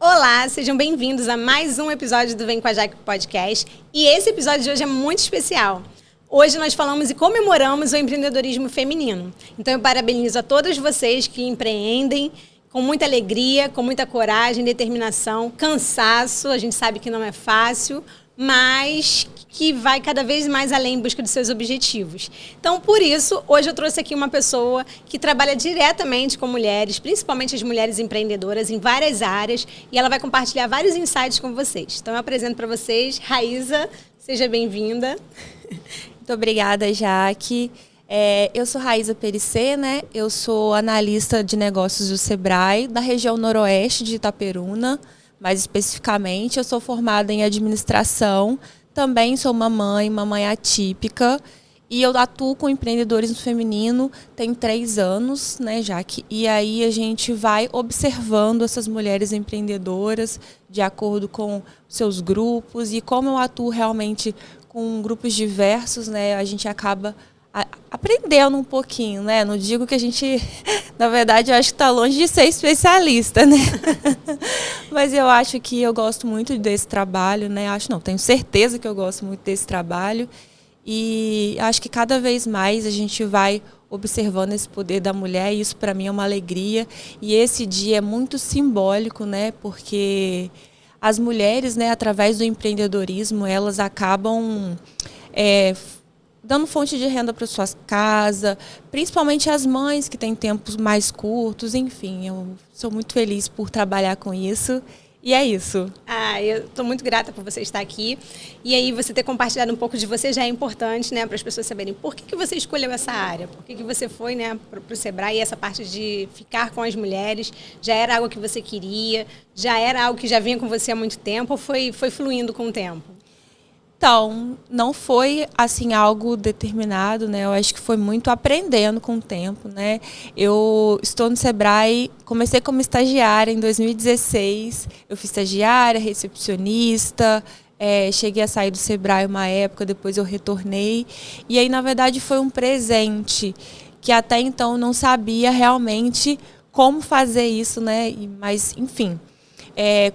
Olá, sejam bem-vindos a mais um episódio do Vem com a Jaque Podcast. E esse episódio de hoje é muito especial. Hoje nós falamos e comemoramos o empreendedorismo feminino. Então eu parabenizo a todas vocês que empreendem com muita alegria, com muita coragem, determinação, cansaço. A gente sabe que não é fácil, mas que vai cada vez mais além em busca dos seus objetivos. Então, por isso, hoje eu trouxe aqui uma pessoa que trabalha diretamente com mulheres, principalmente as mulheres empreendedoras em várias áreas, e ela vai compartilhar vários insights com vocês. Então, eu apresento para vocês Raíza, seja bem-vinda. Muito obrigada, Jaque. Eu sou Raíza Perissé, né? Eu sou analista de negócios do Sebrae, da região noroeste de Itaperuna. Mais especificamente, eu sou formada em administração, também sou mamãe atípica, e eu atuo com empreendedorismo feminino tem 3 anos, né, Jaque? E aí a gente vai observando essas mulheres empreendedoras de acordo com seus grupos, e como eu atuo realmente com grupos diversos, né, a gente acaba aprendendo um pouquinho, né? Não digo que a gente, na verdade, eu acho que está longe de ser especialista, né? Mas eu acho que eu gosto muito desse trabalho, né? Tenho certeza que eu gosto muito desse trabalho. E acho que cada vez mais a gente vai observando esse poder da mulher, e isso para mim é uma alegria. E esse dia é muito simbólico, né? Porque as mulheres, né, através do empreendedorismo, elas acabam dando fonte de renda para suas casas, principalmente as mães que têm tempos mais curtos, enfim, eu sou muito feliz por trabalhar com isso, e é isso. Eu estou muito grata por você estar aqui, e aí você ter compartilhado um pouco de você já é importante, né, para as pessoas saberem por que você escolheu essa área, por que você foi, né, para o Sebrae, e essa parte de ficar com as mulheres, já era algo que você queria, já era algo que já vinha com você há muito tempo, ou foi fluindo com o tempo? Então, não foi assim algo determinado, né? Eu acho que foi muito aprendendo com o tempo, né? Eu estou no Sebrae, comecei como estagiária em 2016. Eu fui estagiária, recepcionista, cheguei a sair do Sebrae uma época, depois eu retornei. E aí, na verdade, foi um presente que até então eu não sabia realmente como fazer isso, né? Mas, enfim,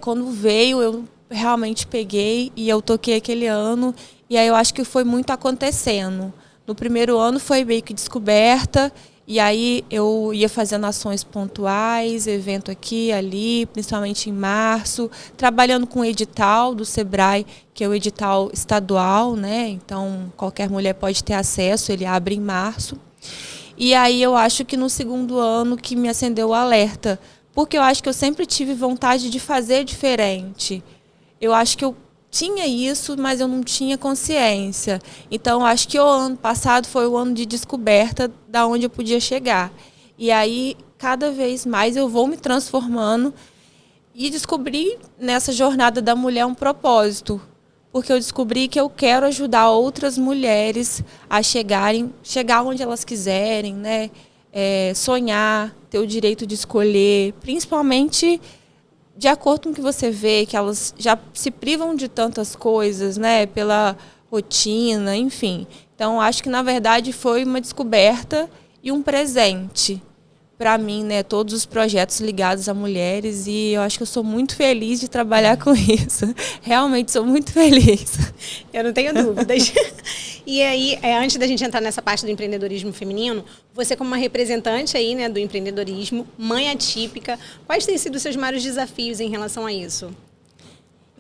quando veio, eu realmente peguei e eu toquei aquele ano, e aí eu acho que foi muito acontecendo. No primeiro ano foi meio que descoberta, e aí eu ia fazendo ações pontuais, evento aqui, ali, principalmente em março, trabalhando com o edital do Sebrae, que é o edital estadual, né? Então qualquer mulher pode ter acesso, ele abre em março. E aí eu acho que no segundo ano que me acendeu o alerta, porque eu acho que eu sempre tive vontade de fazer diferente. Eu acho que eu tinha isso, mas eu não tinha consciência. Então, acho que o ano passado foi o ano de descoberta da onde eu podia chegar. E aí, cada vez mais, eu vou me transformando e descobri nessa jornada da mulher um propósito. Porque eu descobri que eu quero ajudar outras mulheres a chegar onde elas quiserem, né? Sonhar, ter o direito de escolher, principalmente de acordo com o que você vê, que elas já se privam de tantas coisas, né, pela rotina, enfim. Então, acho que, na verdade, foi uma descoberta e um presente para mim, né, todos os projetos ligados a mulheres, e eu acho que eu sou muito feliz de trabalhar com isso. Realmente sou muito feliz. Eu não tenho dúvidas. E aí, antes da gente entrar nessa parte do empreendedorismo feminino, você como uma representante aí, né, do empreendedorismo, mãe atípica, quais têm sido os seus maiores desafios em relação a isso?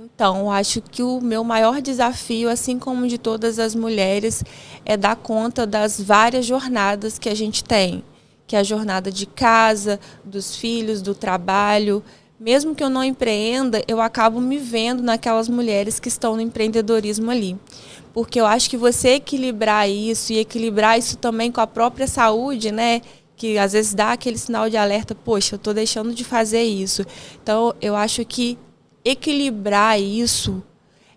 Então, acho que o meu maior desafio, assim como de todas as mulheres, é dar conta das várias jornadas que a gente tem, que é a jornada de casa, dos filhos, do trabalho. Mesmo que eu não empreenda, eu acabo me vendo naquelas mulheres que estão no empreendedorismo ali. Porque eu acho que você equilibrar isso e equilibrar isso também com a própria saúde, né? Que às vezes dá aquele sinal de alerta, poxa, eu estou deixando de fazer isso. Então, eu acho que equilibrar isso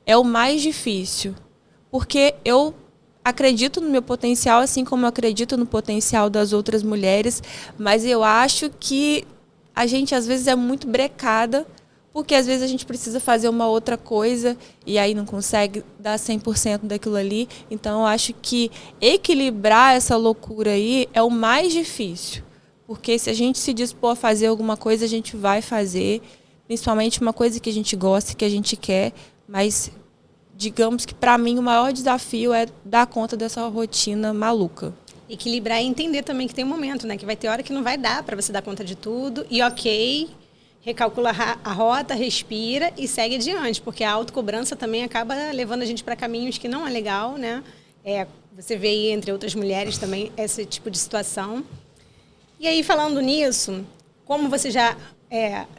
é o mais difícil. Porque eu acredito no meu potencial, assim como eu acredito no potencial das outras mulheres, mas eu acho que a gente às vezes é muito brecada, porque às vezes a gente precisa fazer uma outra coisa e aí não consegue dar 100% daquilo ali. Então eu acho que equilibrar essa loucura aí é o mais difícil, porque se a gente se dispor a fazer alguma coisa, a gente vai fazer, principalmente uma coisa que a gente gosta, que a gente quer, mas digamos que para mim o maior desafio é dar conta dessa rotina maluca. Equilibrar e entender também que tem um momento, né? Que vai ter hora que não vai dar para você dar conta de tudo. E ok, recalcula a rota, respira e segue adiante. Porque a autocobrança também acaba levando a gente para caminhos que não é legal, né? Você vê aí, entre outras mulheres também, esse tipo de situação. E aí, falando nisso, como você já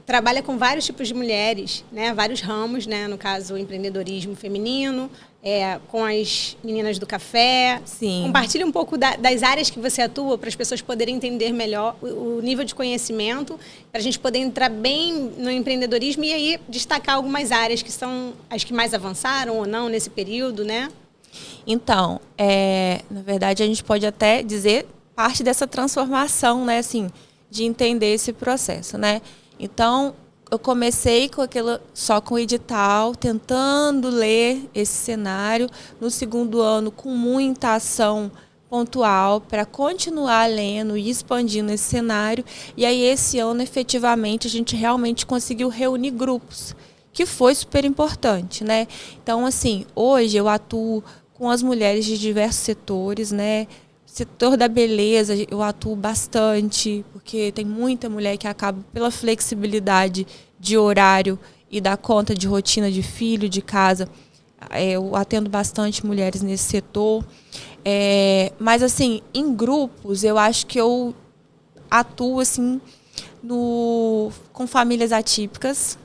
trabalha com vários tipos de mulheres, né? Vários ramos, né? No caso, o empreendedorismo feminino, com as meninas do café. Sim. Compartilhe um pouco das áreas que você atua para as pessoas poderem entender melhor o nível de conhecimento, para a gente poder entrar bem no empreendedorismo e aí destacar algumas áreas que são as que mais avançaram ou não nesse período, né? Então, na verdade, a gente pode até dizer parte dessa transformação, né? Assim, de entender esse processo, né? Então, eu comecei só com o edital, tentando ler esse cenário. No segundo ano, com muita ação pontual para continuar lendo e expandindo esse cenário. E aí, esse ano, efetivamente, a gente realmente conseguiu reunir grupos, que foi super importante, né? Então, assim, hoje eu atuo com as mulheres de diversos setores, né? Setor da beleza, eu atuo bastante, porque tem muita mulher que acaba, pela flexibilidade de horário e da conta de rotina de filho, de casa, eu atendo bastante mulheres nesse setor. Mas, assim, em grupos, eu acho que eu atuo, assim, com famílias atípicas,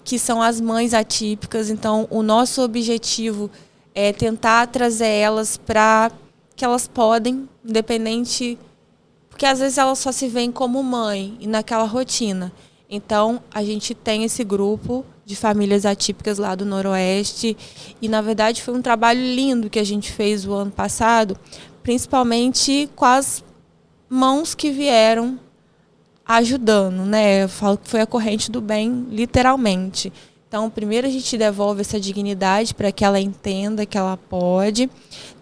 que são as mães atípicas. Então, o nosso objetivo é tentar trazer elas para que elas podem, independente, porque às vezes elas só se veem como mãe e naquela rotina. Então, a gente tem esse grupo de famílias atípicas lá do Noroeste e, na verdade, foi um trabalho lindo que a gente fez o ano passado, principalmente com as mãos que vieram ajudando, né? Eu falo que foi a corrente do bem, literalmente. Então, primeiro a gente devolve essa dignidade para que ela entenda que ela pode.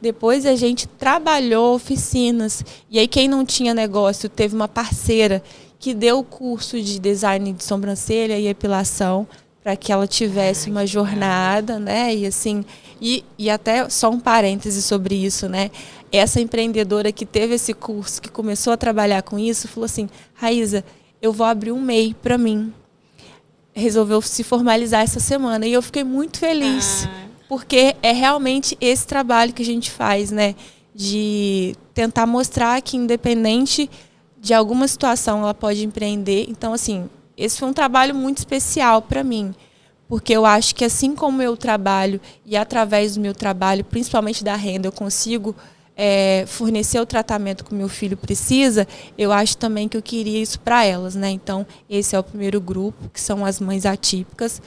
Depois a gente trabalhou oficinas. E aí quem não tinha negócio teve uma parceira que deu o curso de design de sobrancelha e epilação para que ela tivesse uma jornada, né? E assim, e até só um parêntese sobre isso, né? Essa empreendedora que teve esse curso, que começou a trabalhar com isso, falou assim: Raíza, eu vou abrir um MEI para mim. Resolveu se formalizar essa semana. E eu fiquei muito feliz, porque é realmente esse trabalho que a gente faz, né? De tentar mostrar que, independente de alguma situação, ela pode empreender. Então, assim, esse foi um trabalho muito especial para mim, porque eu acho que, assim como eu trabalho, e através do meu trabalho, principalmente da renda, eu consigo fornecer o tratamento que o meu filho precisa, eu acho também que eu queria isso para elas, né? Então, esse é o primeiro grupo, que são as mães atípicas.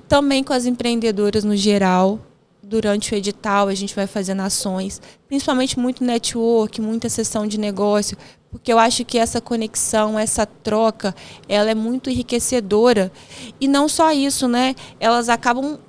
Também com as empreendedoras no geral. Durante o edital, a gente vai fazendo ações, principalmente muito network, muita sessão de negócio, porque eu acho que essa conexão, essa troca, ela é muito enriquecedora. E não só isso, né? Elas acabam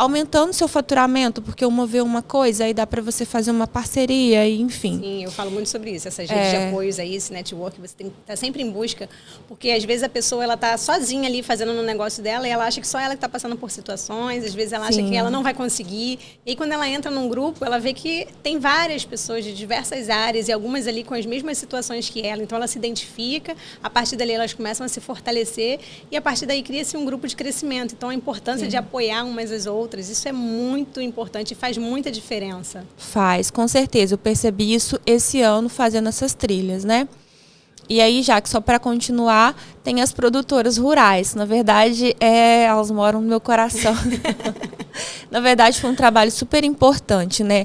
aumentando seu faturamento, porque uma vê uma coisa, aí dá para você fazer uma parceria, e enfim. Sim, eu falo muito sobre isso, essas redes de apoios aí, esse network, você tem que estar sempre em busca, porque às vezes a pessoa ela tá sozinha ali fazendo no negócio dela e ela acha que só ela que está passando por situações, às vezes ela acha que ela não vai conseguir, e aí quando ela entra num grupo, ela vê que tem várias pessoas de diversas áreas e algumas ali com as mesmas situações que ela, então ela se identifica, a partir dali elas começam a se fortalecer e a partir daí cria-se um grupo de crescimento, então a importância de apoiar umas às outras, isso é muito importante e faz muita diferença. Faz, com certeza. Eu percebi isso esse ano fazendo essas trilhas, né? E aí, já que só para continuar, tem as produtoras rurais. Na verdade, elas moram no meu coração. Na verdade, foi um trabalho super importante, né?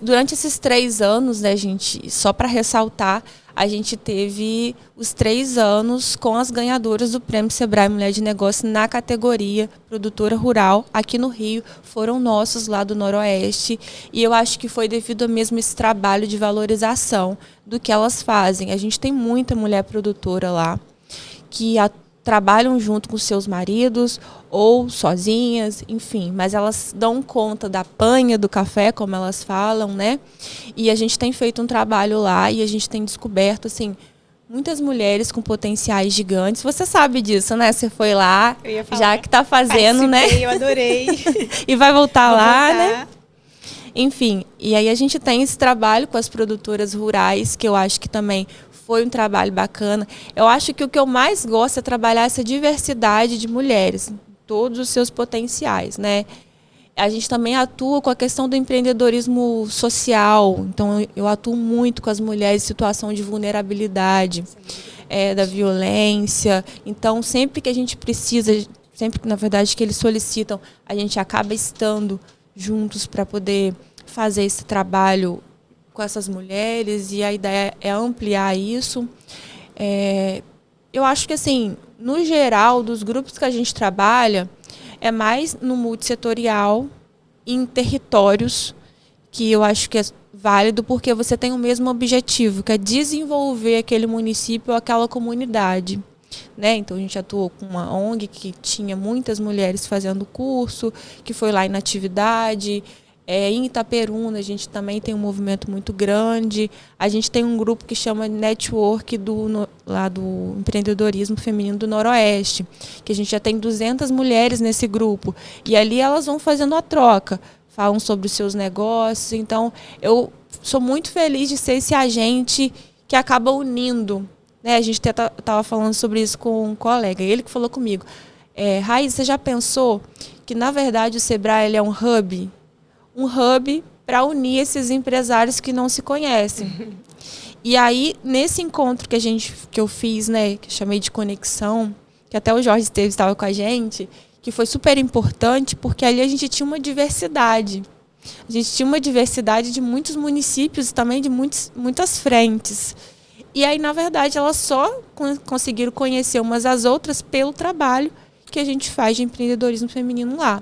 Durante esses 3 anos, né, gente, só para ressaltar, a gente teve os 3 anos com as ganhadoras do Prêmio Sebrae Mulher de Negócio na categoria Produtora Rural, aqui no Rio, foram nossos lá do Noroeste, e eu acho que foi devido a mesmo esse trabalho de valorização do que elas fazem. A gente tem muita mulher produtora lá, que trabalham junto com seus maridos ou sozinhas, enfim, mas elas dão conta da panha do café, como elas falam, né? E a gente tem feito um trabalho lá e a gente tem descoberto, assim, muitas mulheres com potenciais gigantes. Você sabe disso, né? Você foi lá, já que está fazendo, né? Eu adorei. E vai voltar Vou lá, voltar. né? Enfim, e aí a gente tem esse trabalho com as produtoras rurais, que eu acho que também foi um trabalho bacana. Eu acho que o que eu mais gosto é trabalhar essa diversidade de mulheres, todos os seus potenciais, né? A gente também atua com a questão do empreendedorismo social. Então, eu atuo muito com as mulheres em situação de vulnerabilidade, da violência. Então, sempre que a gente precisa, sempre que, na verdade, que eles solicitam, a gente acaba estando juntos para poder fazer esse trabalho com essas mulheres. E a ideia é ampliar isso. Eu acho que, assim, no geral, dos grupos que a gente trabalha, é mais no multissetorial, em territórios, que eu acho que é válido, porque você tem o mesmo objetivo, que é desenvolver aquele município ou aquela comunidade, né? Então, a gente atuou com uma ONG que tinha muitas mulheres fazendo curso, que foi lá em atividade. Em Itaperuna, a gente também tem um movimento muito grande. A gente tem um grupo que chama Network lá do empreendedorismo feminino do Noroeste, que a gente já tem 200 mulheres nesse grupo. E ali elas vão fazendo a troca, falam sobre os seus negócios. Então, eu sou muito feliz de ser esse agente que acaba unindo, né? A gente estava falando sobre isso com um colega, ele que falou comigo. Raíssa, você já pensou que, na verdade, o Sebrae ele é um hub para unir esses empresários que não se conhecem. E aí, nesse encontro que eu fiz, né, que eu chamei de conexão, que até o Jorge Esteves estava com a gente, que foi super importante, porque ali a gente tinha uma diversidade. A gente tinha uma diversidade de muitos municípios e também de muitas frentes. E aí, na verdade, elas só conseguiram conhecer umas às outras pelo trabalho que a gente faz de empreendedorismo feminino lá.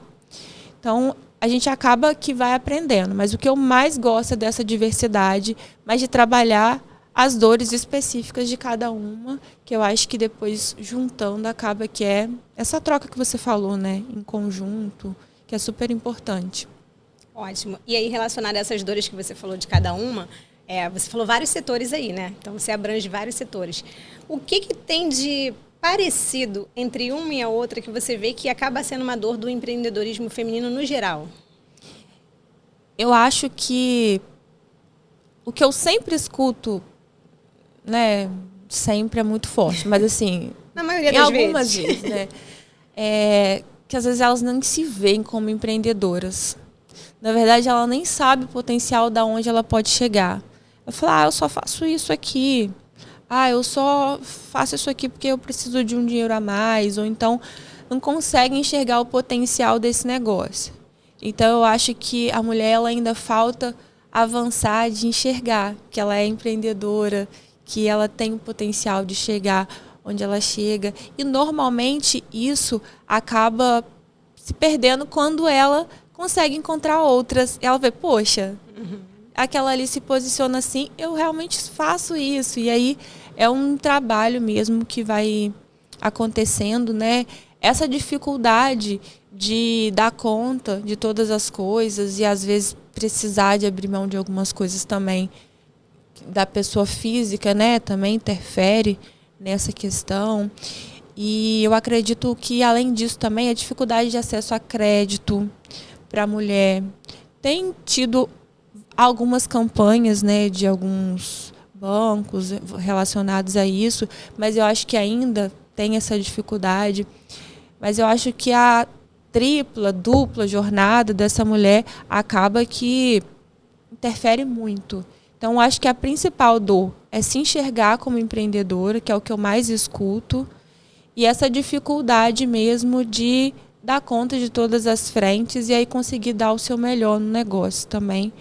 Então, a gente acaba que vai aprendendo, mas o que eu mais gosto é dessa diversidade, mas de trabalhar as dores específicas de cada uma, que eu acho que depois, juntando, acaba que é essa troca que você falou, né, em conjunto, que é super importante. Ótimo. E aí, relacionado a essas dores que você falou de cada uma, você falou vários setores aí, né? Então, você abrange vários setores. O que tem de parecido entre uma e a outra que você vê que acaba sendo uma dor do empreendedorismo feminino no geral? Eu acho que o que eu sempre escuto, né, sempre é muito forte, mas assim, na maioria das algumas vezes, né, que às vezes elas não se veem como empreendedoras. Na verdade, ela nem sabe o potencial da onde ela pode chegar. Eu falo, eu só faço isso aqui. Eu só faço isso aqui porque eu preciso de um dinheiro a mais. Ou então, não consegue enxergar o potencial desse negócio. Então, eu acho que a mulher ela ainda falta avançar de enxergar que ela é empreendedora, que ela tem o potencial de chegar onde ela chega. E, normalmente, isso acaba se perdendo quando ela consegue encontrar outras. Ela vê, poxa, aquela ali se posiciona assim, eu realmente faço isso. E aí é um trabalho mesmo que vai acontecendo, né? Essa dificuldade de dar conta de todas as coisas e às vezes precisar de abrir mão de algumas coisas também da pessoa física, né? Também interfere nessa questão. E eu acredito que, além disso, também a dificuldade de acesso a crédito para a mulher. Tem tido algumas campanhas, né, de alguns bancos relacionados a isso, mas eu acho que ainda tem essa dificuldade. Mas eu acho que a tripla, dupla jornada dessa mulher acaba que interfere muito. Então, eu acho que a principal dor é se enxergar como empreendedora, que é o que eu mais escuto, e essa dificuldade mesmo de dar conta de todas as frentes e aí conseguir dar o seu melhor no negócio também.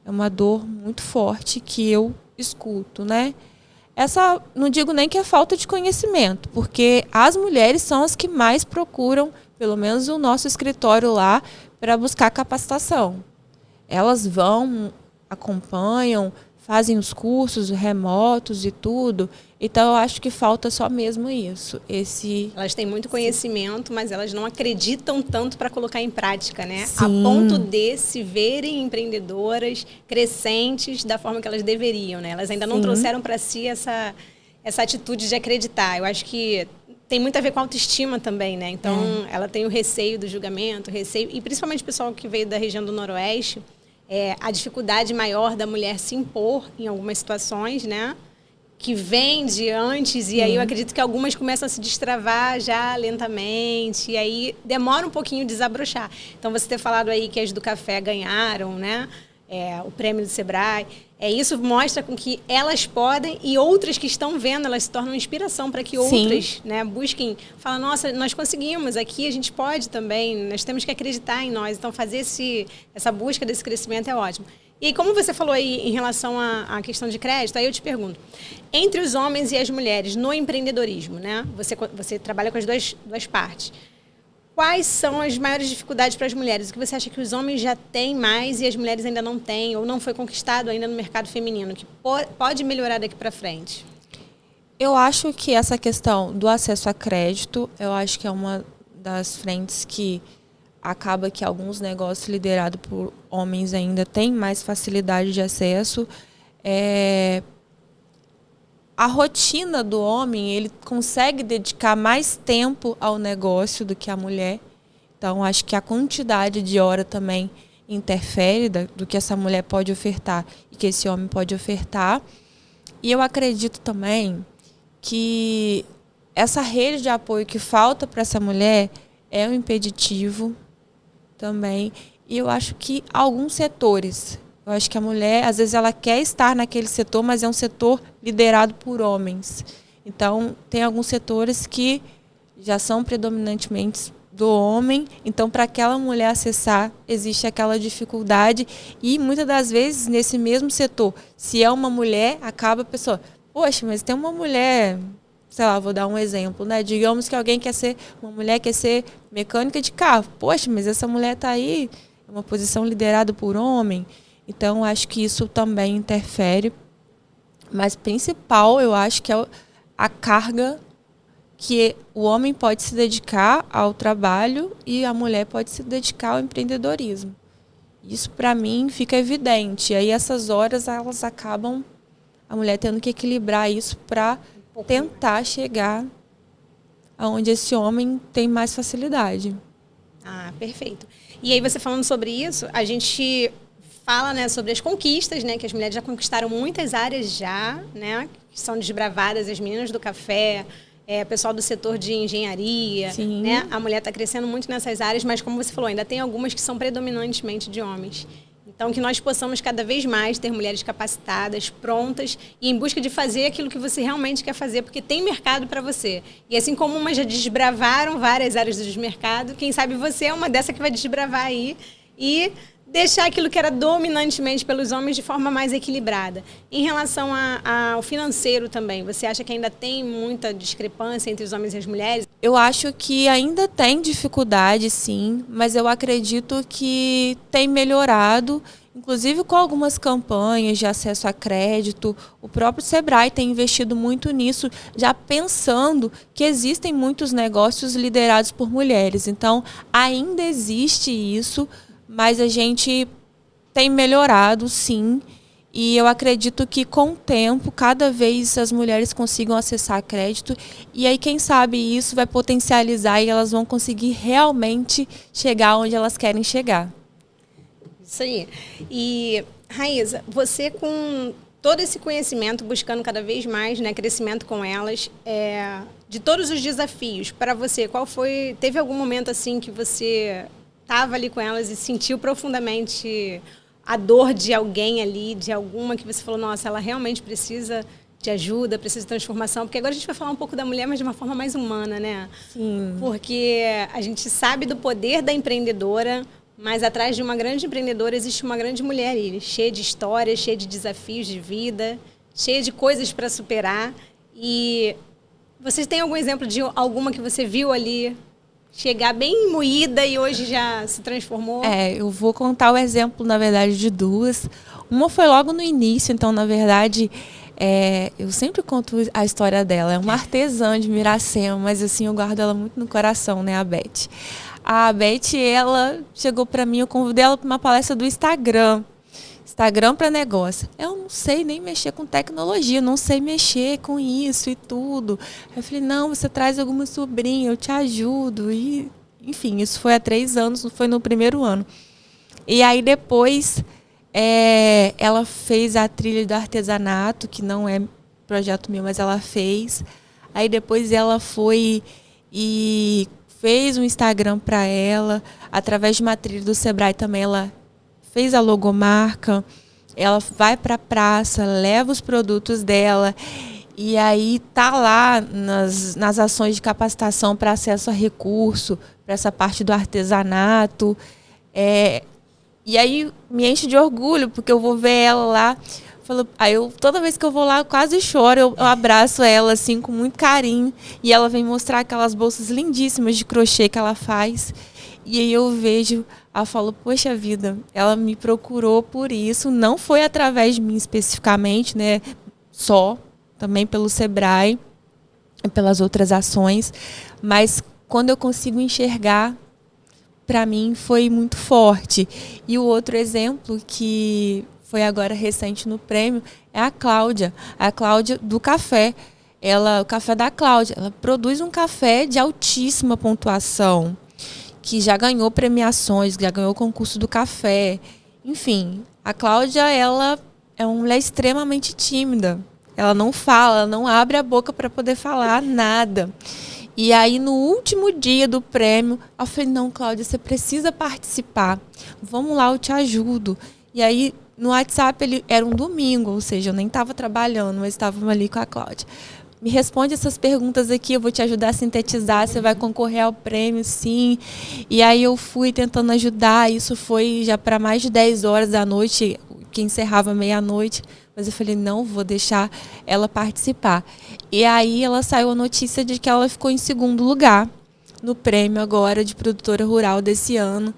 É uma dor muito forte que eu escuto, né? Essa, não digo nem que é falta de conhecimento, porque as mulheres são as que mais procuram, pelo menos o nosso escritório lá, para buscar capacitação. Elas vão, acompanham, fazem os cursos remotos e tudo. Então, eu acho que falta só mesmo isso. Elas têm muito conhecimento, mas elas não acreditam tanto para colocar em prática, né? Sim. A ponto de se verem empreendedoras crescentes da forma que elas deveriam, né? Elas ainda não trouxeram para si essa atitude de acreditar. Eu acho que tem muito a ver com a autoestima também, né? Então, ela tem o receio do julgamento, e principalmente o pessoal que veio da região do Noroeste, a dificuldade maior da mulher se impor em algumas situações, né? Que vem de antes, e aí eu acredito que algumas começam a se destravar já lentamente, e aí demora um pouquinho desabrochar. Então, você ter falado aí que as do café ganharam, né? O prêmio do Sebrae, isso mostra com que elas podem, e outras que estão vendo, elas se tornam inspiração para que outras, né, busquem, falam, nossa, nós conseguimos, aqui a gente pode também, nós temos que acreditar em nós. Então, fazer essa busca desse crescimento é ótimo. E como você falou aí em relação à questão de crédito, aí eu te pergunto, entre os homens e as mulheres no empreendedorismo, né? Você trabalha com as duas partes. Quais são as maiores dificuldades para as mulheres? O que você acha que os homens já têm mais e as mulheres ainda não têm, ou não foi conquistado ainda no mercado feminino, que pode melhorar daqui para frente? Eu acho que essa questão do acesso a crédito, eu acho que é uma das frentes que acaba que alguns negócios liderados por homens ainda têm mais facilidade de acesso. A rotina do homem, ele consegue dedicar mais tempo ao negócio do que a mulher. Então, acho que a quantidade de hora também interfere do que essa mulher pode ofertar e que esse homem pode ofertar. E eu acredito também que essa rede de apoio que falta para essa mulher é um impeditivo também. E eu acho que alguns setores, eu acho que a mulher, às vezes, ela quer estar naquele setor, mas é um setor liderado por homens. Então, tem alguns setores que já são predominantemente do homem. Então, para aquela mulher acessar, existe aquela dificuldade. E, muitas das vezes, nesse mesmo setor, se é uma mulher, acaba a pessoa... Poxa, mas tem uma mulher... Sei lá, vou dar um exemplo, né? Digamos que uma mulher quer ser mecânica de carro. Poxa, mas essa mulher está aí, é uma posição liderada por homem. Então, acho que isso também interfere. Mas, principal, eu acho que é a carga que o homem pode se dedicar ao trabalho e a mulher pode se dedicar ao empreendedorismo. Isso, para mim, fica evidente. E aí, essas horas, elas acabam a mulher tendo que equilibrar isso para tentar chegar aonde esse homem tem mais facilidade. Ah, perfeito. E aí, você falando sobre isso, a gente fala, né, sobre as conquistas, né, que as mulheres já conquistaram muitas áreas já, né, que são desbravadas, as meninas do café, pessoal do setor de engenharia, né, a mulher está crescendo muito nessas áreas, mas como você falou, ainda tem algumas que são predominantemente de homens. Então, que nós possamos cada vez mais ter mulheres capacitadas, prontas e em busca de fazer aquilo que você realmente quer fazer, porque tem mercado para você. E assim como umas já desbravaram várias áreas do mercado, quem sabe você é uma dessa que vai desbravar aí e deixar aquilo que era dominantemente pelos homens de forma mais equilibrada. Em relação ao financeiro também, você acha que ainda tem muita discrepância entre os homens e as mulheres? Eu acho que ainda tem dificuldade, sim, mas eu acredito que tem melhorado, inclusive com algumas campanhas de acesso a crédito. O próprio Sebrae tem investido muito nisso, já pensando que existem muitos negócios liderados por mulheres. Então, ainda existe isso, mas a gente tem melhorado, sim. E eu acredito que, com o tempo, cada vez as mulheres consigam acessar crédito. E aí, quem sabe, isso vai potencializar e elas vão conseguir realmente chegar onde elas querem chegar. Isso aí. E, Raíza, você com todo esse conhecimento, buscando cada vez mais, né, crescimento com elas, de todos os desafios, para você, qual foi... Teve algum momento assim que você estava ali com elas e sentiu profundamente a dor de alguém ali, de alguma que você falou, nossa, ela realmente precisa de ajuda, precisa de transformação? Porque agora a gente vai falar um pouco da mulher, mas de uma forma mais humana, né? Sim. Porque a gente sabe do poder da empreendedora, mas atrás de uma grande empreendedora existe uma grande mulher ali, cheia de histórias, cheia de desafios de vida, cheia de coisas para superar. E vocês têm algum exemplo de alguma que você viu ali chegar bem moída e hoje já se transformou? Eu vou contar o exemplo, na verdade, de duas. Uma foi logo no início, então, na verdade, eu sempre conto a história dela. É uma artesã de Miracema, mas assim, eu guardo ela muito no coração, né, a Beth. A Beth, ela chegou para mim, eu convidei ela para uma palestra do Instagram. Instagram para negócio. Eu não sei nem mexer com tecnologia, não sei mexer com isso e tudo. Eu falei, não, você traz alguma sobrinha, eu te ajudo. E, enfim, isso foi há 3 anos, foi no primeiro ano. E aí depois ela fez a trilha do artesanato, que não é projeto meu, mas ela fez. Aí depois ela foi e fez um Instagram para ela, através de uma trilha do Sebrae também ela fez a logomarca, ela vai para a praça, leva os produtos dela e aí tá lá nas ações de capacitação para acesso a recurso, para essa parte do artesanato. E aí me enche de orgulho, porque eu vou ver ela lá. Toda vez que eu vou lá, eu quase choro, eu abraço ela assim com muito carinho. E ela vem mostrar aquelas bolsas lindíssimas de crochê que ela faz. E aí eu vejo, ela fala, poxa vida, ela me procurou por isso. Não foi através de mim especificamente, né? Só, também pelo Sebrae e pelas outras ações. Mas quando eu consigo enxergar, para mim foi muito forte. E o outro exemplo que foi agora recente no prêmio é a Cláudia do café. O café da Cláudia, ela produz um café de altíssima pontuação, que já ganhou premiações, já ganhou o concurso do café. Enfim, a Cláudia, ela é uma mulher extremamente tímida. Ela não fala, não abre a boca para poder falar nada. E aí, no último dia do prêmio, eu falei, não, Cláudia, você precisa participar. Vamos lá, eu te ajudo. E aí, no WhatsApp, era um domingo, ou seja, eu nem estava trabalhando, mas estava ali com a Cláudia. Me responde essas perguntas aqui, eu vou te ajudar a sintetizar, você vai concorrer ao prêmio, sim. E aí eu fui tentando ajudar, isso foi já para mais de 10 horas da noite, que encerrava meia-noite. Mas eu falei, não, vou deixar ela participar. E aí ela saiu a notícia de que ela ficou em segundo lugar no prêmio agora de produtora rural desse ano.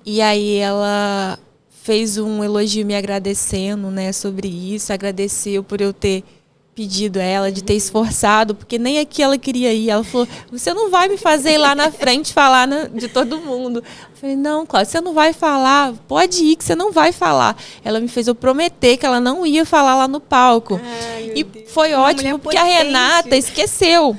E aí ela fez um elogio me agradecendo, né, sobre isso, agradeceu por eu ter pedido a ela, de ter esforçado, porque nem aqui ela queria ir. Ela falou, você não vai me fazer ir lá na frente falar de todo mundo. Eu falei, não, Cláudia, você não vai falar, pode ir que você não vai falar. Ela me fez eu prometer que ela não ia falar lá no palco. E foi ótimo, porque a Renata esqueceu.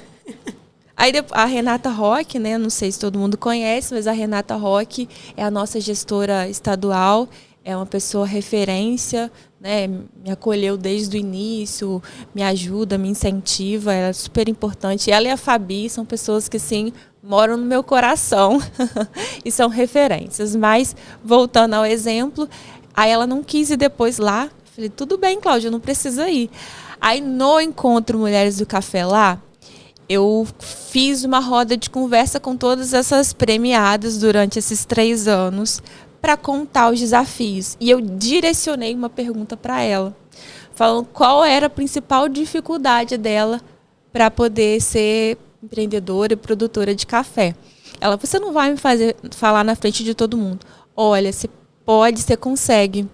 Aí a Renata Roque, né, não sei se todo mundo conhece, mas a Renata Roque é a nossa gestora estadual, é uma pessoa referência, né, me acolheu desde o início, me ajuda, me incentiva, ela é super importante. Ela e a Fabi são pessoas que, sim, moram no meu coração e são referências. Mas, voltando ao exemplo, aí ela não quis ir depois lá. Falei, tudo bem, Cláudia, não precisa ir. Aí, no encontro Mulheres do Café lá, eu fiz uma roda de conversa com todas essas premiadas durante esses 3 anos, para contar os desafios. E eu direcionei uma pergunta para ela, falando qual era a principal dificuldade dela para poder ser empreendedora e produtora de café. Ela, você não vai me fazer falar na frente de todo mundo. Olha, você pode, você consegue.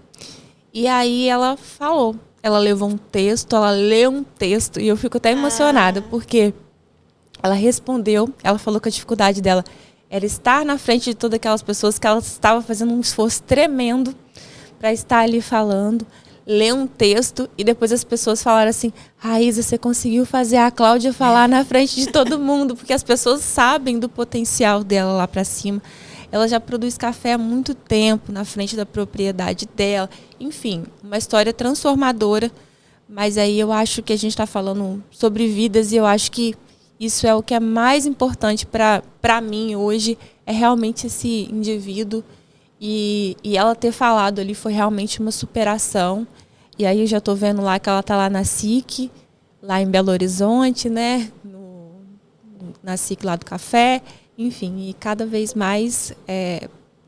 E aí ela falou. Ela levou um texto, ela leu um texto, e eu fico até emocionada, porque ela respondeu, ela falou que a dificuldade dela era estar na frente de todas aquelas pessoas, que ela estava fazendo um esforço tremendo para estar ali falando, ler um texto, e depois as pessoas falaram assim, Raíza, você conseguiu fazer a Cláudia falar na frente de todo mundo, porque as pessoas sabem do potencial dela lá para cima. Ela já produz café há muito tempo na frente da propriedade dela. Enfim, uma história transformadora, mas aí eu acho que a gente está falando sobre vidas, e eu acho que isso é o que é mais importante para mim hoje, é realmente esse indivíduo. E ela ter falado ali foi realmente uma superação. E aí eu já estou vendo lá que ela está lá na SIC, lá em Belo Horizonte, né? Na SIC lá do café. Enfim, e cada vez mais...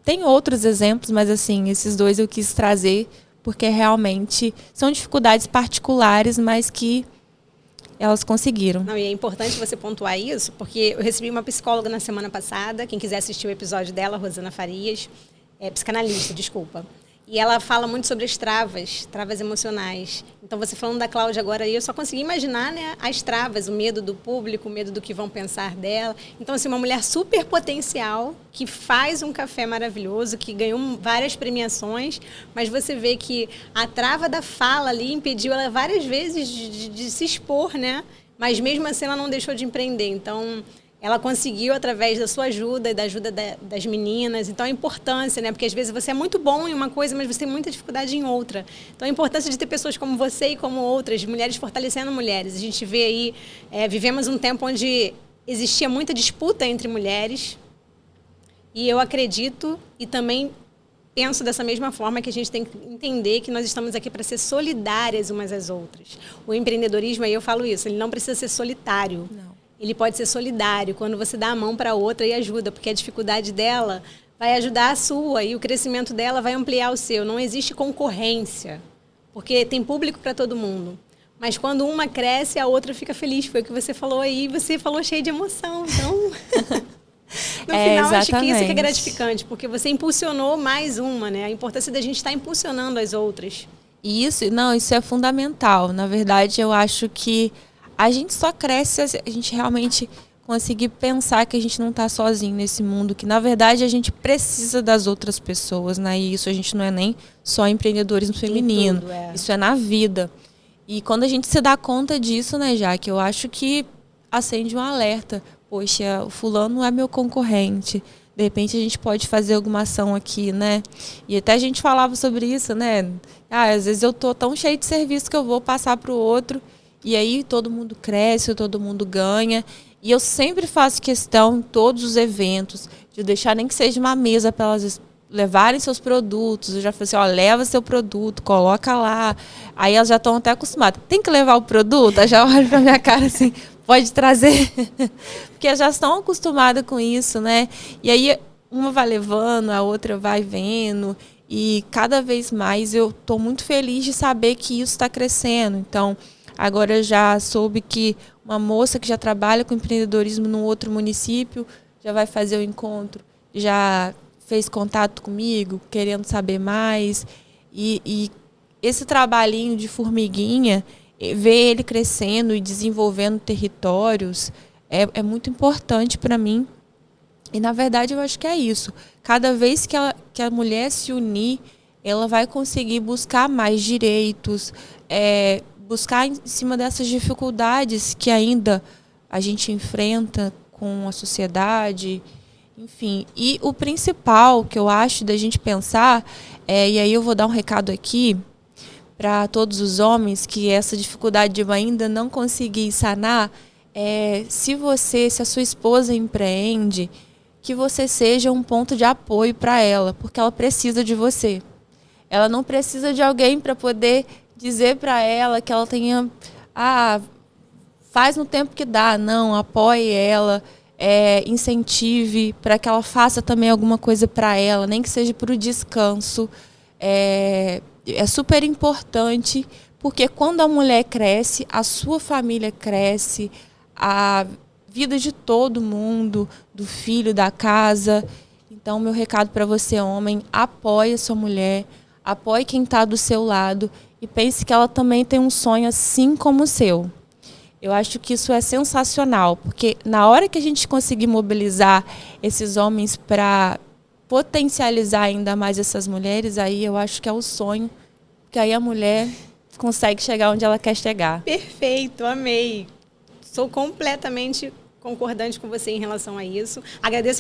tem outros exemplos, mas assim, esses 2 eu quis trazer, porque realmente são dificuldades particulares, mas que elas conseguiram. Não, e é importante você pontuar isso, porque eu recebi uma psicóloga na semana passada, quem quiser assistir o episódio dela, Rosana Farias, psicanalista, desculpa. E ela fala muito sobre as travas emocionais. Então, você falando da Cláudia agora, eu só consegui imaginar, né, as travas, o medo do público, o medo do que vão pensar dela. Então, assim, uma mulher super potencial, que faz um café maravilhoso, que ganhou várias premiações, mas você vê que a trava da fala ali impediu ela várias vezes de se expor, né? Mas mesmo assim ela não deixou de empreender. Então, ela conseguiu, através da sua ajuda e da ajuda das meninas. Então, a importância, né? Porque às vezes você é muito bom em uma coisa, mas você tem muita dificuldade em outra. Então, a importância de ter pessoas como você e como outras, mulheres fortalecendo mulheres. A gente vê aí, vivemos um tempo onde existia muita disputa entre mulheres. E eu acredito e também penso dessa mesma forma que a gente tem que entender que nós estamos aqui para ser solidárias umas às outras. O empreendedorismo, aí eu falo isso, ele não precisa ser solitário. Não. Ele pode ser solidário, quando você dá a mão para outra e ajuda, porque a dificuldade dela vai ajudar a sua e o crescimento dela vai ampliar o seu. Não existe concorrência, porque tem público para todo mundo. Mas quando uma cresce, a outra fica feliz. Foi o que você falou aí, você falou cheio de emoção. Então, no final, acho que isso que é gratificante, porque você impulsionou mais uma, né? A importância da gente estar impulsionando as outras. Isso é fundamental. Na verdade, eu acho que a gente só cresce se a gente realmente conseguir pensar que a gente não está sozinho nesse mundo, que na verdade a gente precisa das outras pessoas, né? E isso a gente não é nem só empreendedorismo feminino, tudo, isso é na vida. E quando a gente se dá conta disso, né, Jaque, eu acho que acende um alerta. Poxa, o fulano é meu concorrente. De repente a gente pode fazer alguma ação aqui, né? E até a gente falava sobre isso, né? Às vezes eu tô tão cheio de serviço que eu vou passar para o outro. E aí todo mundo cresce, todo mundo ganha. E eu sempre faço questão, em todos os eventos, de deixar nem que seja uma mesa para elas levarem seus produtos. Eu já falei assim, ó, leva seu produto, coloca lá. Aí elas já estão até acostumadas. Tem que levar o produto? Aí já olham para minha cara assim, pode trazer. Porque já estão acostumadas com isso, né? E aí uma vai levando, a outra vai vendo. E cada vez mais eu estou muito feliz de saber que isso está crescendo. Então, agora eu já soube que uma moça que já trabalha com empreendedorismo num outro município já vai fazer o encontro, já fez contato comigo, querendo saber mais. E esse trabalhinho de formiguinha, ver ele crescendo e desenvolvendo territórios, é muito importante para mim. E, na verdade, eu acho que é isso. Cada vez que a mulher se unir, ela vai conseguir buscar mais direitos, buscar em cima dessas dificuldades que ainda a gente enfrenta com a sociedade, enfim. E o principal que eu acho da gente pensar, e aí eu vou dar um recado aqui para todos os homens, que essa dificuldade de ainda não conseguir sanar, se a sua esposa empreende, que você seja um ponto de apoio para ela, porque ela precisa de você. Ela não precisa de alguém para poder dizer para ela que ela tenha... faz no tempo que dá. Não, apoie ela, incentive para que ela faça também alguma coisa para ela, nem que seja para o descanso. É super importante, porque quando a mulher cresce, a sua família cresce, a vida de todo mundo, do filho, da casa. Então, meu recado para você, homem, apoie a sua mulher, apoie quem está do seu lado e pense que ela também tem um sonho assim como o seu. Eu acho que isso é sensacional, porque na hora que a gente conseguir mobilizar esses homens para potencializar ainda mais essas mulheres, aí eu acho que é o sonho, porque aí a mulher consegue chegar onde ela quer chegar. Perfeito, amei. Sou completamente concordante com você em relação a isso.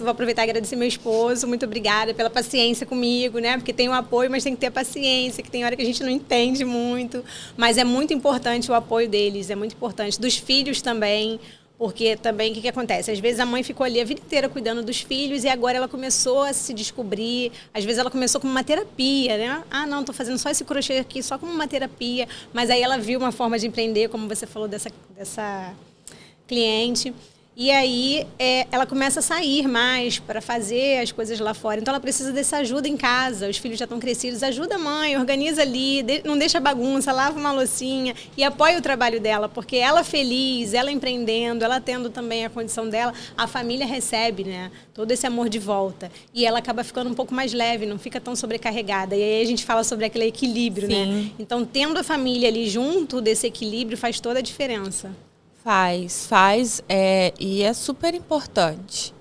Vou aproveitar e agradecer meu esposo. Muito obrigada pela paciência comigo, né? Porque tem o apoio, mas tem que ter paciência, que tem hora que a gente não entende muito. Mas é muito importante o apoio deles, é muito importante. Dos filhos também, porque também o que acontece? Às vezes a mãe ficou ali a vida inteira cuidando dos filhos e agora ela começou a se descobrir. Às vezes ela começou como uma terapia, né? Não, estou fazendo só esse crochê aqui, só como uma terapia. Mas aí ela viu uma forma de empreender, como você falou dessa cliente. E aí ela começa a sair mais para fazer as coisas lá fora. Então ela precisa dessa ajuda em casa. Os filhos já estão crescidos. Ajuda a mãe, organiza ali, não deixa bagunça, lava uma loucinha e apoia o trabalho dela. Porque ela feliz, ela empreendendo, ela tendo também a condição dela, a família recebe, né, todo esse amor de volta. E ela acaba ficando um pouco mais leve, não fica tão sobrecarregada. E aí a gente fala sobre aquele equilíbrio, né? Então tendo a família ali junto desse equilíbrio faz toda a diferença. Faz, e é super importante.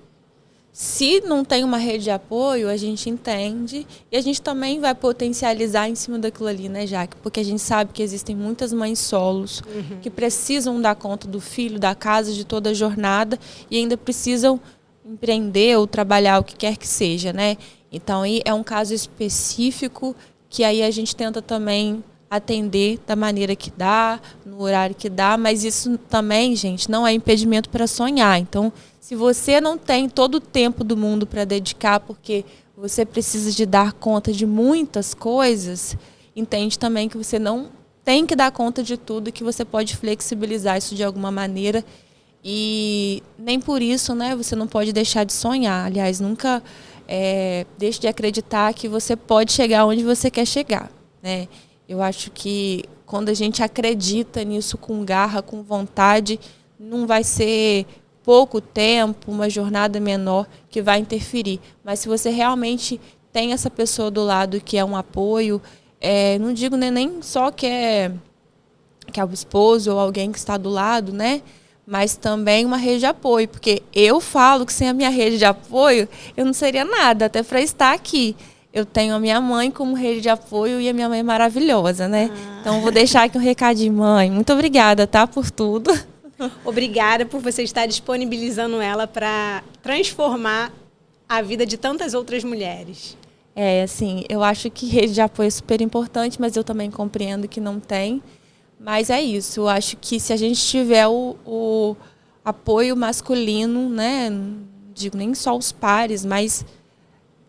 Se não tem uma rede de apoio, a gente entende e a gente também vai potencializar em cima daquilo ali, né, Jaque? Porque a gente sabe que existem muitas mães solos que precisam dar conta do filho, da casa, de toda a jornada e ainda precisam empreender ou trabalhar o que quer que seja, né? Então, aí é um caso específico que aí a gente tenta também atender da maneira que dá, no horário que dá, mas isso também, gente, não é impedimento para sonhar. Então, se você não tem todo o tempo do mundo para dedicar, porque você precisa de dar conta de muitas coisas, entende também que você não tem que dar conta de tudo, que você pode flexibilizar isso de alguma maneira e nem por isso, né, você não pode deixar de sonhar. Aliás, nunca deixe de acreditar que você pode chegar onde você quer chegar, né? Eu acho que quando a gente acredita nisso com garra, com vontade, não vai ser pouco tempo, uma jornada menor que vai interferir. Mas se você realmente tem essa pessoa do lado que é um apoio, não digo nem só que é o esposo ou alguém que está do lado, né? Mas também uma rede de apoio. Porque eu falo que sem a minha rede de apoio, eu não seria nada, até para estar aqui. Eu tenho a minha mãe como rede de apoio e a minha mãe é maravilhosa, né? Então, vou deixar aqui um recadinho, mãe. Muito obrigada, tá, por tudo. Obrigada por você estar disponibilizando ela para transformar a vida de tantas outras mulheres. Assim, eu acho que rede de apoio é super importante, mas eu também compreendo que não tem. Mas é isso, eu acho que se a gente tiver o apoio masculino, né? Não digo nem só os pares, mas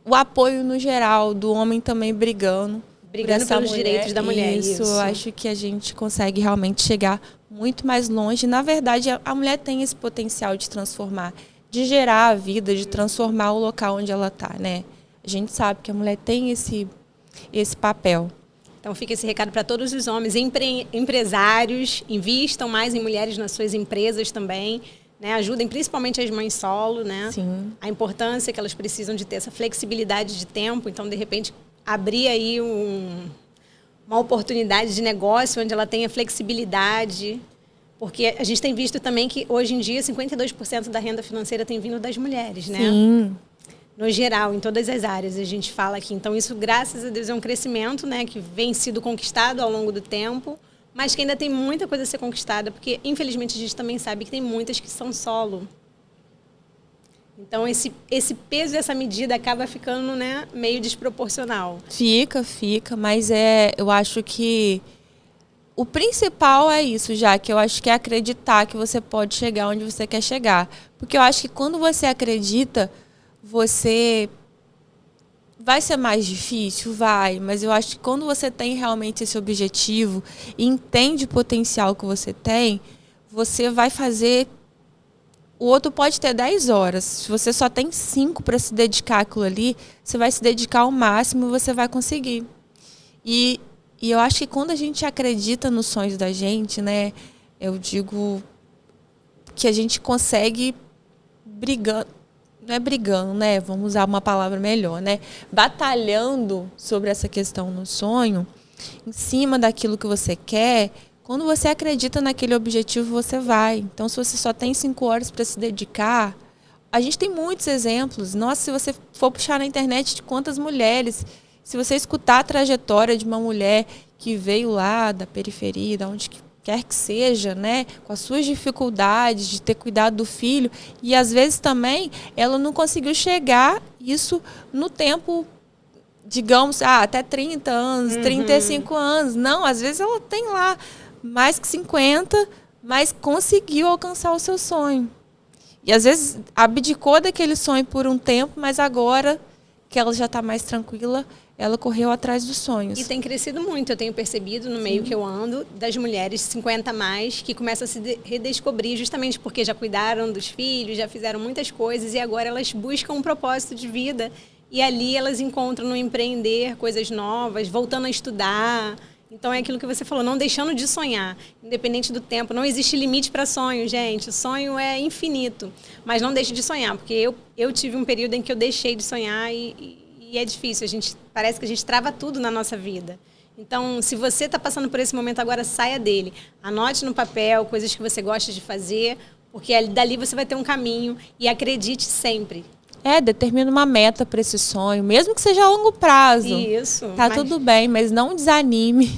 o apoio no geral, do homem também brigando pelos direitos da mulher. Isso, eu acho que a gente consegue realmente chegar muito mais longe. Na verdade, a mulher tem esse potencial de transformar, de gerar a vida, de transformar o local onde ela está, né? A gente sabe que a mulher tem esse papel. Então fica esse recado para todos os homens, empresários, invistam mais em mulheres nas suas empresas também. Né, ajudem principalmente as mães solo, né? Sim. A importância que elas precisam de ter essa flexibilidade de tempo. Então, de repente, abrir aí uma oportunidade de negócio onde ela tenha flexibilidade. Porque a gente tem visto também que, hoje em dia, 52% da renda financeira tem vindo das mulheres, né? Sim. No geral, em todas as áreas, a gente fala aqui. Então, isso, graças a Deus, é um crescimento, né, que vem sido conquistado ao longo do tempo, mas que ainda tem muita coisa a ser conquistada, porque, infelizmente, a gente também sabe que tem muitas que são solo. Então, esse peso e essa medida acaba ficando, né, meio desproporcional. Fica, mas eu acho que o principal é isso, já que eu acho que é acreditar que você pode chegar onde você quer chegar. Porque eu acho que quando você acredita, você... Vai ser mais difícil? Vai, mas eu acho que quando você tem realmente esse objetivo e entende o potencial que você tem, você vai fazer... O outro pode ter 10 horas. Se você só tem 5 para se dedicar àquilo ali, você vai se dedicar ao máximo e você vai conseguir. E eu acho que quando a gente acredita nos sonhos da gente, né, eu digo que a gente consegue brigando... Não é brigando, né? Vamos usar uma palavra melhor, né? Batalhando sobre essa questão no sonho, em cima daquilo que você quer. Quando você acredita naquele objetivo, você vai. Então, se você só tem 5 horas para se dedicar, a gente tem muitos exemplos. Nossa, se você for puxar na internet de quantas mulheres, se você escutar a trajetória de uma mulher que veio lá da periferia, de onde quer que seja, né, com as suas dificuldades de ter cuidado do filho, e às vezes também ela não conseguiu chegar isso no tempo, digamos, até 30 anos, 35 anos. Não, às vezes ela tem lá mais que 50, mas conseguiu alcançar o seu sonho. E às vezes abdicou daquele sonho por um tempo, mas agora porque ela já está mais tranquila, ela correu atrás dos sonhos. E tem crescido muito, eu tenho percebido no meio que eu ando, das mulheres 50 a mais, que começam a se redescobrir justamente porque já cuidaram dos filhos, já fizeram muitas coisas e agora elas buscam um propósito de vida. E ali elas encontram no empreender coisas novas, voltando a estudar. Então é aquilo que você falou, não deixando de sonhar, independente do tempo. Não existe limite para sonho, gente. O sonho é infinito, mas não deixe de sonhar, porque eu tive um período em que eu deixei de sonhar e é difícil. Parece que a gente trava tudo na nossa vida. Então, se você está passando por esse momento agora, saia dele. Anote no papel coisas que você gosta de fazer, porque dali você vai ter um caminho e acredite sempre. Determina uma meta para esse sonho, mesmo que seja a longo prazo. Isso. Tá tudo bem, mas não desanime.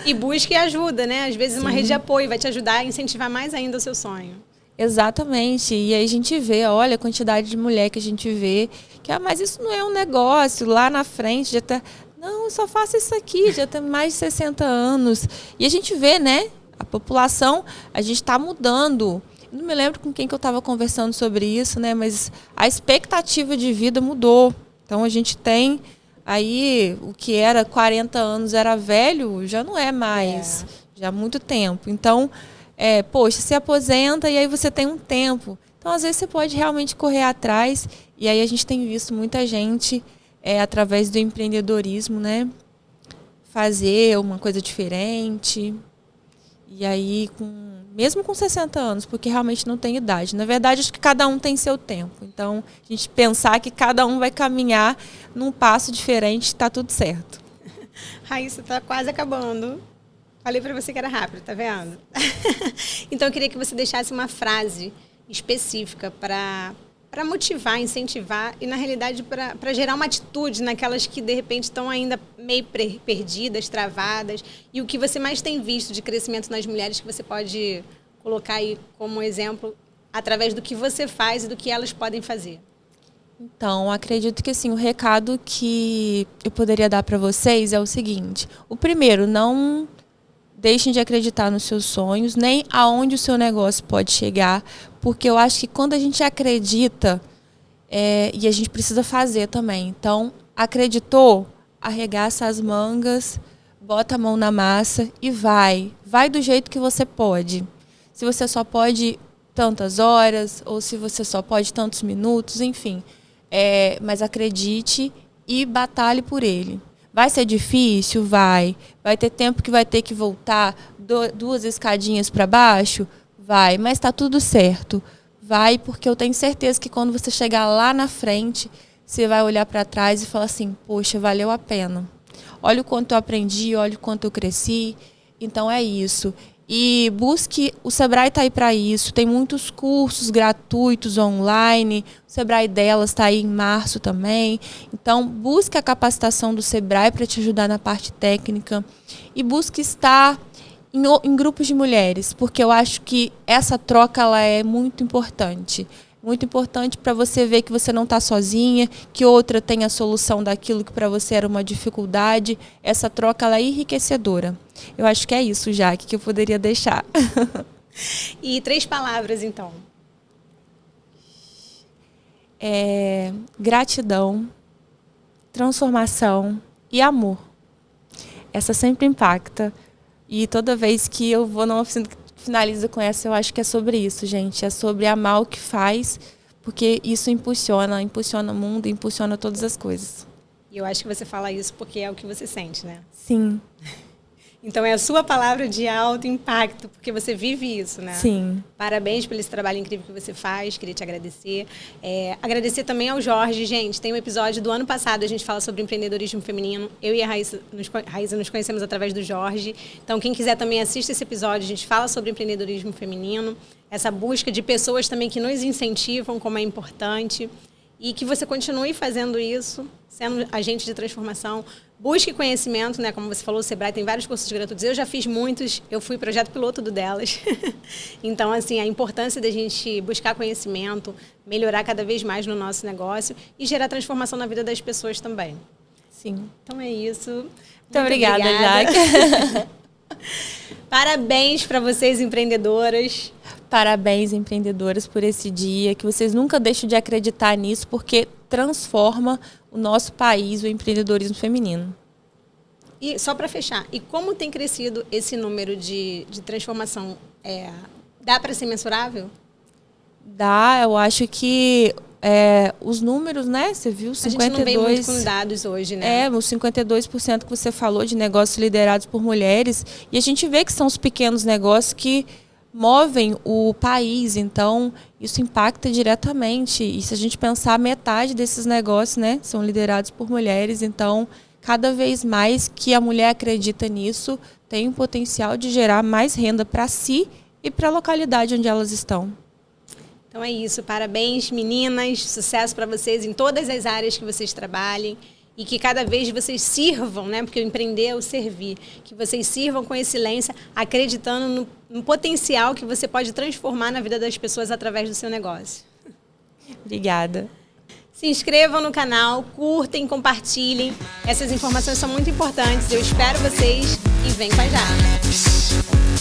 E busque ajuda, né? Às vezes uma rede de apoio vai te ajudar a incentivar mais ainda o seu sonho. Exatamente. E aí a gente vê, olha a quantidade de mulher que a gente vê, que mas isso não é um negócio, lá na frente já tá... Não, eu só faço isso aqui, já tem mais de 60 anos. E a gente vê, né? A população, a gente está mudando. Não me lembro com quem que eu estava conversando sobre isso, né? Mas a expectativa de vida mudou. Então a gente tem aí o que era 40 anos era velho, já não é mais, já há muito tempo. Então, poxa, se aposenta e aí você tem um tempo. Então, às vezes você pode realmente correr atrás. E aí a gente tem visto muita gente, através do empreendedorismo, né? Fazer uma coisa diferente. E aí, mesmo com 60 anos, porque realmente não tem idade. Na verdade, acho que cada um tem seu tempo. Então, a gente pensar que cada um vai caminhar num passo diferente, está tudo certo. Raíssa, está quase acabando. Falei para você que era rápido, tá vendo? Então, eu queria que você deixasse uma frase específica para motivar, incentivar e, na realidade, para gerar uma atitude naquelas que, de repente, estão ainda meio perdidas, travadas. E o que você mais tem visto de crescimento nas mulheres que você pode colocar aí como exemplo através do que você faz e do que elas podem fazer? Então, acredito que assim, o recado que eu poderia dar para vocês é o seguinte. O primeiro, não deixem de acreditar nos seus sonhos, nem aonde o seu negócio pode chegar, porque eu acho que quando a gente acredita, e a gente precisa fazer também. Então, acreditou, arregaça as mangas, bota a mão na massa e vai. Vai do jeito que você pode. Se você só pode tantas horas, ou se você só pode tantos minutos, enfim. Mas acredite e batalhe por ele. Vai ser difícil? Vai. Vai ter tempo que vai ter que voltar 2 escadinhas para baixo? Vai. Mas está tudo certo. Vai, porque eu tenho certeza que quando você chegar lá na frente, você vai olhar para trás e falar assim, poxa, valeu a pena. Olha o quanto eu aprendi, olha o quanto eu cresci. Então é isso. E busque, o Sebrae está aí para isso, tem muitos cursos gratuitos online, o Sebrae delas está aí em março também. Então, busque a capacitação do Sebrae para te ajudar na parte técnica e busque estar em grupos de mulheres, porque eu acho que essa troca ela é muito importante. Muito importante para você ver que você não está sozinha, que outra tem a solução daquilo que para você era uma dificuldade. Essa troca ela é enriquecedora. Eu acho que é isso, Jaque, que eu poderia deixar. E 3 palavras, então. Gratidão, transformação e amor. Essa sempre impacta. E toda vez que eu vou numa oficina que finaliza com essa, eu acho que é sobre isso, gente. É sobre amar o que faz, porque isso impulsiona o mundo, impulsiona todas as coisas. E eu acho que você fala isso porque é o que você sente, né? Sim. Então é a sua palavra de alto impacto, porque você vive isso, né? Sim. Parabéns pelo esse trabalho incrível que você faz, queria te agradecer. Agradecer também ao Jorge, gente. Tem um episódio do ano passado, a gente fala sobre empreendedorismo feminino. Eu e a Raíssa nos conhecemos através do Jorge. Então, quem quiser também assista esse episódio, a gente fala sobre empreendedorismo feminino, essa busca de pessoas também que nos incentivam, como é importante. E que você continue fazendo isso, sendo agente de transformação. Busque conhecimento, né? Como você falou, o Sebrae tem vários cursos gratuitos. Eu já fiz muitos, eu fui projeto piloto do delas. Então, assim, a importância da gente buscar conhecimento, melhorar cada vez mais no nosso negócio e gerar transformação na vida das pessoas também. Sim. Então é isso. Muito obrigada, Jaque. Parabéns para vocês, empreendedoras. Parabéns, empreendedoras, por esse dia. Que vocês nunca deixem de acreditar nisso, porque transforma o nosso país, o empreendedorismo feminino. E só para fechar, e como tem crescido esse número de transformação? Dá para ser mensurável? Dá, eu acho que os números, né? Você viu, 52... A gente não vem muito com dados hoje, né? Os 52% que você falou de negócios liderados por mulheres. E a gente vê que são os pequenos negócios que movem o país. Então, isso impacta diretamente. E se a gente pensar, metade desses negócios, né, são liderados por mulheres. Então, cada vez mais que a mulher acredita nisso, tem o potencial de gerar mais renda para si e para a localidade onde elas estão. Então é isso, parabéns meninas, sucesso para vocês em todas as áreas que vocês trabalhem e que cada vez vocês sirvam, né? Porque o empreender é o servir, que vocês sirvam com excelência, acreditando no potencial que você pode transformar na vida das pessoas através do seu negócio. Obrigada. Se inscrevam no canal, curtem, compartilhem. Essas informações são muito importantes. Eu espero vocês e vem com a Jaque.